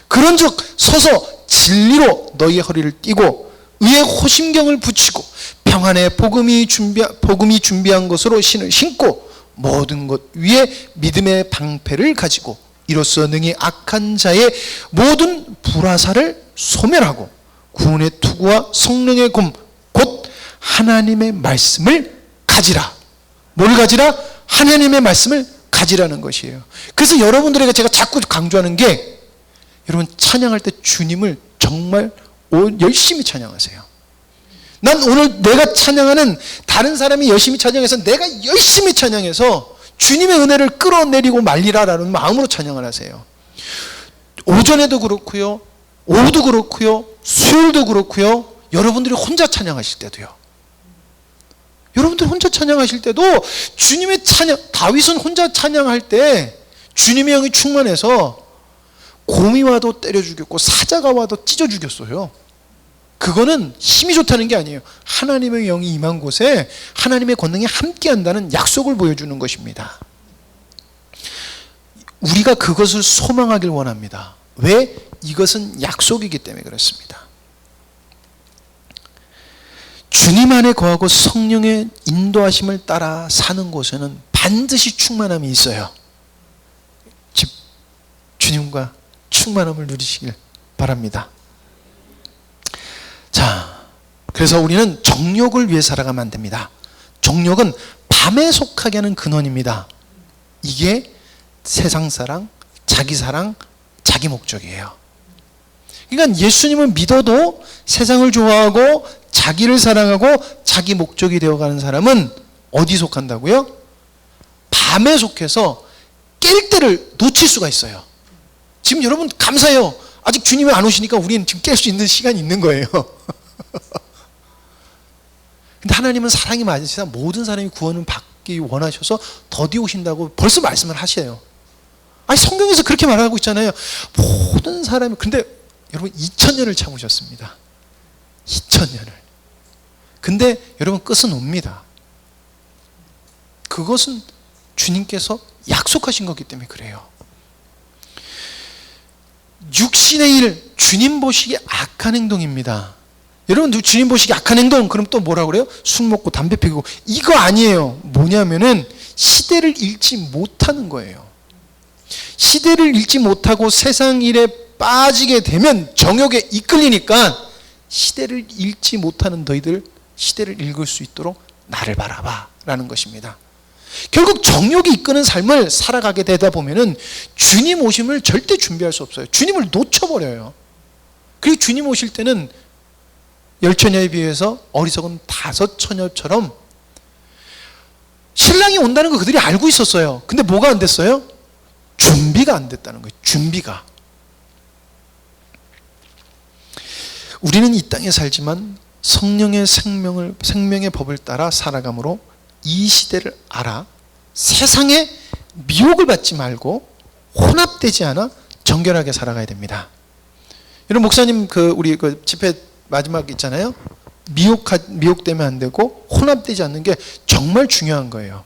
그런즉 서서 진리로 너희의 허리를 띠고 의의 호심경을 붙이고 평안의 복음이 준비한 것으로 신을 신고 모든 것 위에 믿음의 방패를 가지고 이로써 능히 악한 자의 모든 불화살을 소멸하고 구원의 투구와 성령의 검 곧 하나님의 말씀을 가지라. 뭘 가지라? 하나님의 말씀을 가지라는 것이에요. 그래서 여러분들에게 제가 자꾸 강조하는 게 여러분 찬양할 때 주님을 정말 열심히 찬양하세요. 난 오늘 내가 찬양하는 다른 사람이 열심히 찬양해서 내가 열심히 찬양해서 주님의 은혜를 끌어내리고 말리라라는 마음으로 찬양을 하세요. 오전에도 그렇고요. 오후도 그렇고요. 수요일도 그렇고요. 여러분들이 혼자 찬양하실 때도요. 여러분들 혼자 찬양하실 때도 주님의 찬양, 다윗은 혼자 찬양할 때 주님의 영이 충만해서 곰이 와도 때려 죽였고 사자가 와도 찢어 죽였어요. 그거는 힘이 좋다는 게 아니에요. 하나님의 영이 임한 곳에 하나님의 권능이 함께한다는 약속을 보여주는 것입니다. 우리가 그것을 소망하길 원합니다. 왜? 이것은 약속이기 때문에 그렇습니다. 주님 안에 거하고 성령의 인도하심을 따라 사는 곳에는 반드시 충만함이 있어요. 주님과 충만함을 누리시길 바랍니다. 자, 그래서 우리는 정욕을 위해 살아가면 안 됩니다. 정욕은 밤에 속하게 하는 근원입니다. 이게 세상사랑, 자기사랑, 자기 목적이에요. 그러니까 예수님을 믿어도 세상을 좋아하고 자기를 사랑하고 자기 목적이 되어가는 사람은 어디 속한다고요? 밤에 속해서 깰 때를 놓칠 수가 있어요. 지금 여러분 감사해요. 아직 주님이 안 오시니까 우리는 지금 깰 수 있는 시간이 있는 거예요. 근데 하나님은 사랑이 많으시다 모든 사람이 구원을 받기 원하셔서 더디 오신다고 벌써 말씀을 하셔요. 아니 성경에서 그렇게 말하고 있잖아요. 모든 사람이. 근데 여러분 2000년을 참으셨습니다. 2000년을. 근데 여러분 끝은 옵니다. 그것은 주님께서 약속하신 거기 때문에 그래요. 육신의 일, 주님 보시기에 악한 행동입니다. 여러분, 주님 보시기에 악한 행동, 그럼 또 뭐라고 그래요? 술 먹고 담배 피우고. 이거 아니에요. 뭐냐면은 시대를 읽지 못하는 거예요. 시대를 읽지 못하고 세상 일에 빠지게 되면 정욕에 이끌리니까, 시대를 읽지 못하는 너희들 시대를 읽을 수 있도록 나를 바라봐 라는 것입니다. 결국 정욕이 이끄는 삶을 살아가게 되다 보면은 주님 오심을 절대 준비할 수 없어요. 주님을 놓쳐버려요. 그리고 주님 오실 때는 10처녀에 비해서 어리석은 5처녀처럼, 신랑이 온다는 거 그들이 알고 있었어요. 근데 뭐가 안 됐어요? 준비가 안 됐다는 거예요. 준비가. 우리는 이 땅에 살지만 성령의 생명의 법을 따라 살아가므로 이 시대를 알아 세상에 미혹을 받지 말고 혼합되지 않아 정결하게 살아가야 됩니다. 여러분, 목사님 우리 집회 마지막 있잖아요. 미혹되면 안 되고 혼합되지 않는 게 정말 중요한 거예요.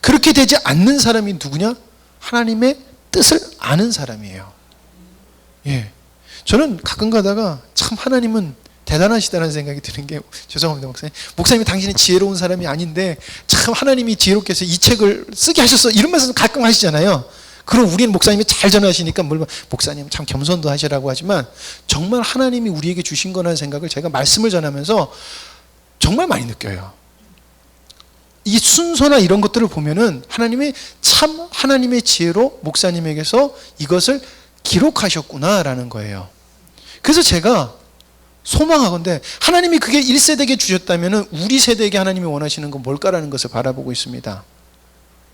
그렇게 되지 않는 사람이 누구냐? 하나님의 뜻을 아는 사람이에요. 예. 저는 가끔 가다가 참 하나님은 대단하시다는 생각이 드는 게, 죄송합니다 목사님, 목사님이 당신이 지혜로운 사람이 아닌데 참 하나님이 지혜롭게 해서 이 책을 쓰게 하셨어, 이런 말씀 가끔 하시잖아요. 그럼 우리는 목사님이 잘 전하시니까 물론 목사님 참 겸손도 하시라고 하지만, 정말 하나님이 우리에게 주신 거라는 생각을 제가 말씀을 전하면서 정말 많이 느껴요. 이 순서나 이런 것들을 보면은 하나님이 참 하나님의 지혜로 목사님에게서 이것을 기록하셨구나라는 거예요. 그래서 제가 소망하건대 하나님이 그게 1세대에게 주셨다면 우리 세대에게 하나님이 원하시는 건 뭘까라는 것을 바라보고 있습니다.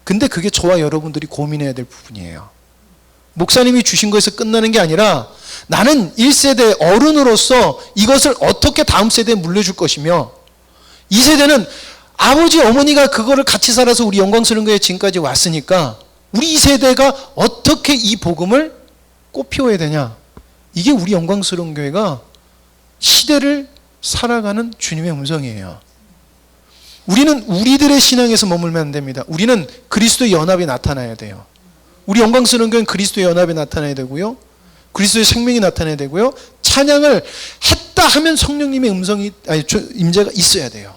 근데 그게 저와 여러분들이 고민해야 될 부분이에요. 목사님이 주신 거에서 끝나는 게 아니라, 나는 1세대 어른으로서 이것을 어떻게 다음 세대에 물려줄 것이며, 2세대는 아버지 어머니가 그거를 같이 살아서 우리 영광스러운 교회 지금까지 왔으니까 우리 2세대가 어떻게 이 복음을 꽃피워야 되냐. 이게 우리 영광스러운 교회가 시대를 살아가는 주님의 음성이에요. 우리는 우리들의 신앙에서 머물면 안 됩니다. 우리는 그리스도의 연합이 나타나야 돼요. 우리 영광스러운 교회는 그리스도의 연합이 나타나야 되고요, 그리스도의 생명이 나타나야 되고요, 찬양을 했다 하면 성령님의 임재가 있어야 돼요.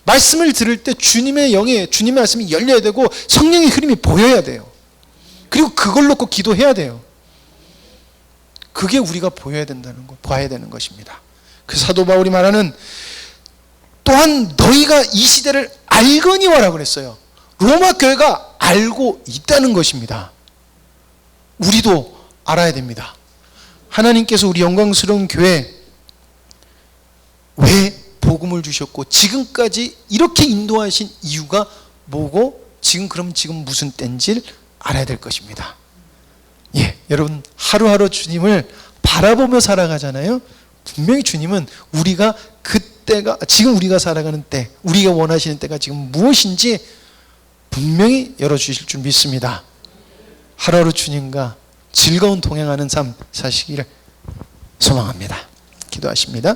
말씀을 들을 때 주님의 영에 주님의 말씀이 열려야 되고 성령의 흐름이 보여야 돼요. 그리고 그걸 놓고 기도해야 돼요. 그게 우리가 보여야 된다는 것, 봐야 되는 것입니다. 그 사도 바울이 말하는, 또한 너희가 이 시대를 알거니와라고 그랬어요. 로마 교회가 알고 있다는 것입니다. 우리도 알아야 됩니다. 하나님께서 우리 영광스러운 교회 왜 복음을 주셨고 지금까지 이렇게 인도하신 이유가 뭐고, 지금 무슨 때인지를 알아야 될 것입니다. 예, 여러분 하루하루 주님을 바라보며 살아가잖아요. 분명히 주님은 우리가 지금 우리가 살아가는 때, 우리가 원하시는 때가 지금 무엇인지 분명히 열어주실 줄 믿습니다. 하루하루 주님과 즐거운 동행하는 삶 사시기를 소망합니다. 기도하십니다.